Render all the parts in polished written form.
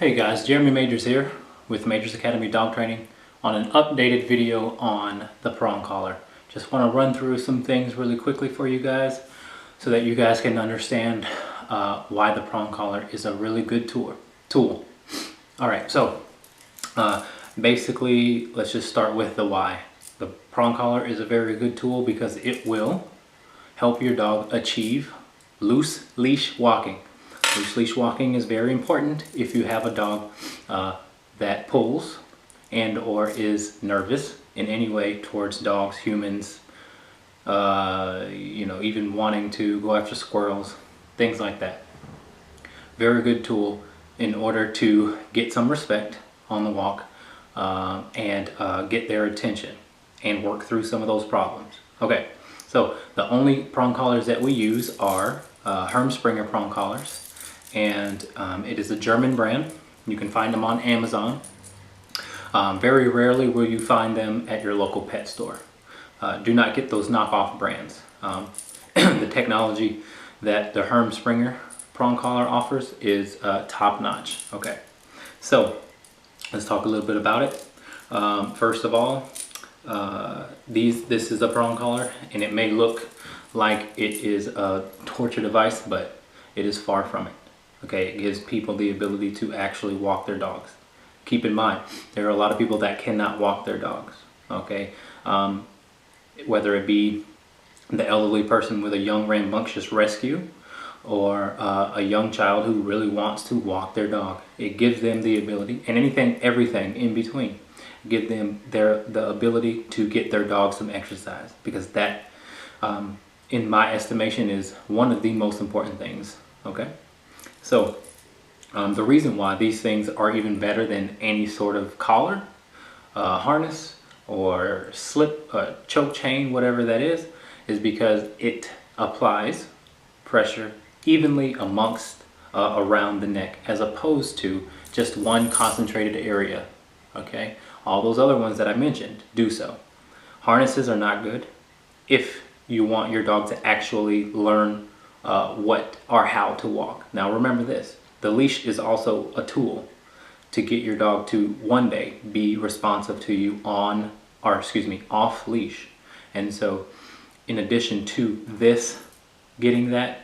Hey guys, Jeremy Majors here with Majors Academy Dog Training on an updated video on the prong collar. Just want to run through some things really quickly for you guys so that you guys can understand why the prong collar is a really good tool. Alright, so basically let's just start with the why. The prong collar is a very good tool because it will help your dog achieve loose leash walking. Loose leash walking is very important if you have a dog that pulls and or is nervous in any way towards dogs, humans, even wanting to go after squirrels, things like that. Very good tool in order to get some respect on the walk and get their attention and work through some of those problems. Okay, so the only prong collars that we use are Herm Sprenger prong collars. And it is a German brand. You can find them on Amazon. Very rarely will you find them at your local pet store. Do not get those knockoff brands. The technology that the Herm Sprenger prong collar offers is top notch. Okay, so let's talk a little bit about it. First of all, this is a prong collar, and it may look like it is a torture device, but it is far from it. Okay, it gives people the ability to actually walk their dogs. Keep in mind, there are a lot of people that cannot walk their dogs. Okay, whether it be the elderly person with a young rambunctious rescue or a young child who really wants to walk their dog. It gives them the ability, and everything in between, give them the ability to get their dog some exercise, because that, in my estimation, is one of the most important things. Okay. So the reason why these things are even better than any sort of collar, harness, or slip, choke chain, whatever that is because it applies pressure evenly amongst around the neck, as opposed to just one concentrated area. Okay, all those other ones that I mentioned do so. Harnesses are not good if you want your dog to actually learn what or how to walk. Now remember this, the leash is also a tool to get your dog to one day be responsive to you off leash. And so in addition to this, getting that,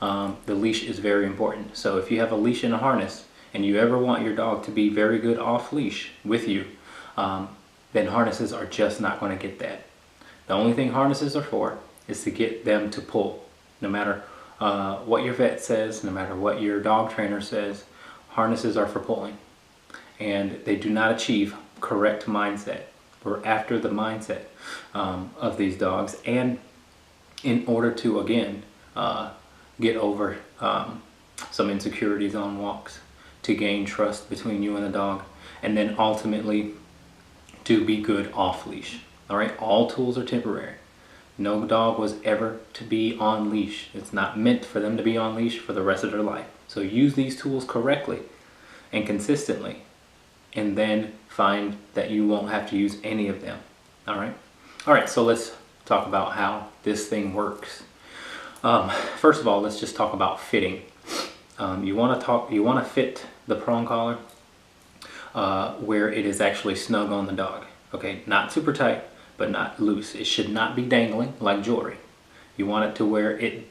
the leash is very important. So if you have a leash and a harness and you ever want your dog to be very good off leash with you, then harnesses are just not going to get that. The only thing harnesses are for is to get them to pull. No matter what your vet says, no matter what your dog trainer says, harnesses are for pulling. And they do not achieve correct mindset. We're after the mindset of these dogs. And in order to, again, get over some insecurities on walks, to gain trust between you and the dog, and then ultimately to be good off leash. All right, all tools are temporary. No dog was ever to be on leash. It's not meant for them to be on leash for the rest of their life. So use these tools correctly and consistently, and then find that you won't have to use any of them. All right, so let's talk about how this thing works. First of all, let's just talk about fitting. You want to fit the prong collar where it is actually snug on the dog. Okay, not super tight, but not loose. It should not be dangling like jewelry. You want it to where it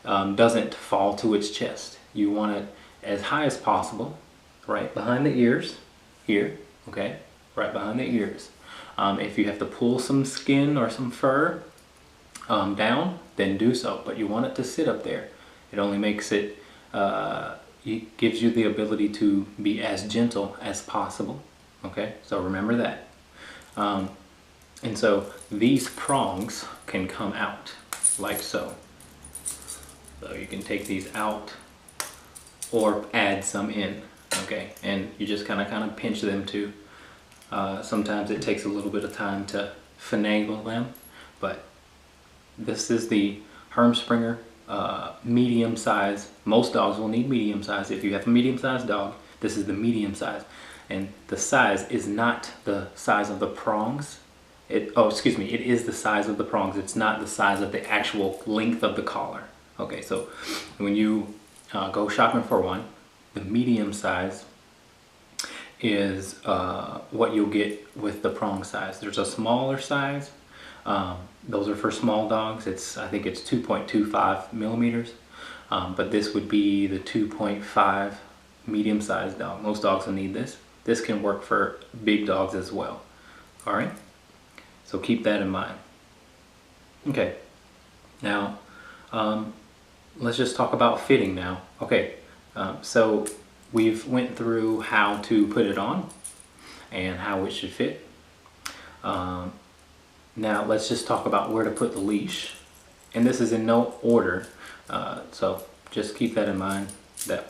doesn't fall to its chest. You want it as high as possible, right behind the ears, here, okay, right behind the ears. If you have to pull some skin or some fur down, then do so, but you want it to sit up there. It only makes it, it gives you the ability to be as gentle as possible, okay, so remember that. And so these prongs can come out like so. So you can take these out or add some in, okay? And you just kind of pinch them too. Sometimes it takes a little bit of time to finagle them, but this is the Herm Sprenger medium size. Most dogs will need medium size. If you have a medium sized dog, this is the medium size. And the size is not the size of the prongs. It is the size of the prongs. It's not the size of the actual length of the collar. Okay, so when you go shopping for one, the medium size is what you'll get with the prong size. There's a smaller size. Those are for small dogs. I think it's 2.25 millimeters. But this would be the 2.5 medium-sized dog. Most dogs will need this. This can work for big dogs as well. All right. So keep that in mind. Okay. Now, let's just talk about fitting now. Okay. So we've went through how to put it on and how it should fit. Now let's just talk about where to put the leash. And this is in no order. So just keep that in mind that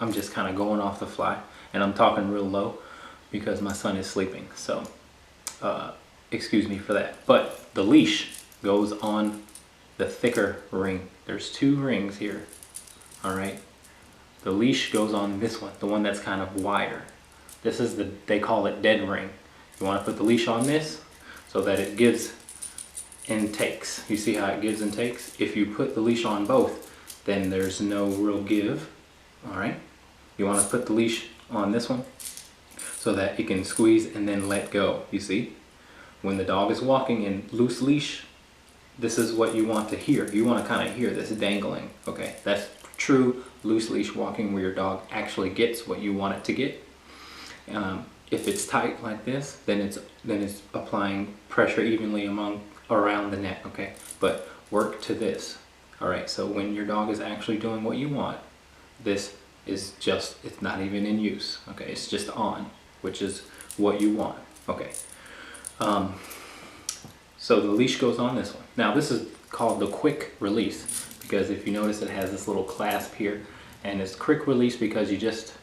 I'm just kind of going off the fly and I'm talking real low because my son is sleeping. So excuse me for that. But the leash goes on the thicker ring. There's 2 rings here. All right. The leash goes on this one, the one that's kind of wider. This is they call it dead ring. You want to put the leash on this so that it gives and takes. You see how it gives and takes? If you put the leash on both, then there's no real give. All right. You want to put the leash on this one so that it can squeeze and then let go. You see? When the dog is walking in loose leash, this is what you want to hear. You want to kind of hear this dangling. Okay. That's true loose leash walking where your dog actually gets what you want it to get. If it's tight like this, then it's applying pressure evenly around the neck. Okay, but work to this. All right. So when your dog is actually doing what you want, this is it's not even in use. Okay, it's just on, which is what you want. Okay. So the leash goes on this one. Now this is called the quick release because if you notice it has this little clasp here, and it's quick release because you just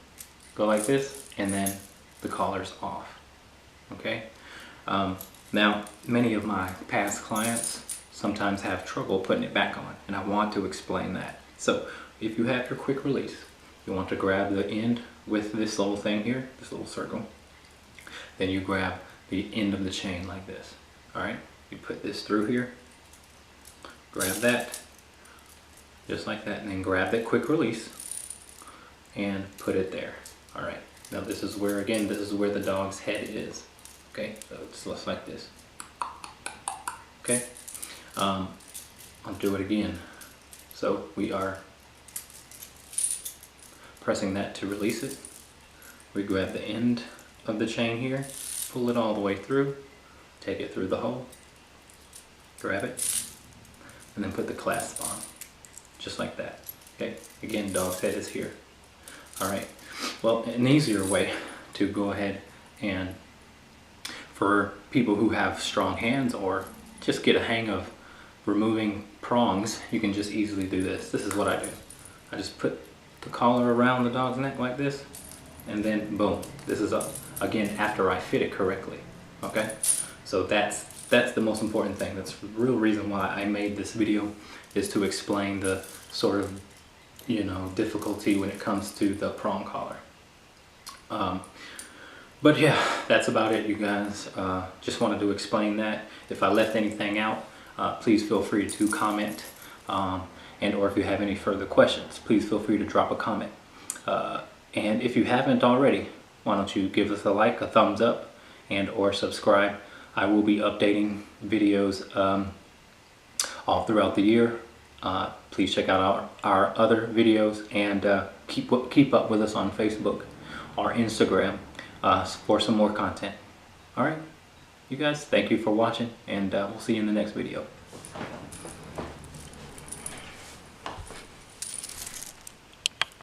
go like this and then the collar's off. Okay. Now many of my past clients sometimes have trouble putting it back on, and I want to explain that. So if you have your quick release, you want to grab the end with this little thing here, this little circle. Then you grab the end of the chain like this. All right. You put this through here, grab that, just like that, and then grab that quick release and put it there. All right. Now this is where, again, this is where the dog's head is. Okay, so it's just like this. Okay, I'll do it again. So we are pressing that to release it. We grab the end of the chain here, pull it all the way through, take it through the hole, grab it, and then put the clasp on, just like that. Okay, again, dog's head is here. All right, well, an easier way to go ahead and, for people who have strong hands or just get a hang of removing prongs, you can just easily do this. This is what I do. I just put the collar around the dog's neck like this, and then boom, this is up. Again, after I fit it correctly. Okay, so that's the most important thing. That's the real reason why I made this video, is to explain the sort of, you know, difficulty when it comes to the prong collar. But yeah, that's about it, you guys. Just wanted to explain that. If I left anything out, please feel free to comment, and or if you have any further questions, please feel free to drop a comment. And if you haven't already, why don't you give us a like, a thumbs up, and or subscribe. I will be updating videos all throughout the year. Please check out our other videos, and keep up with us on Facebook or Instagram for some more content. All right, you guys, thank you for watching, and we'll see you in the next video.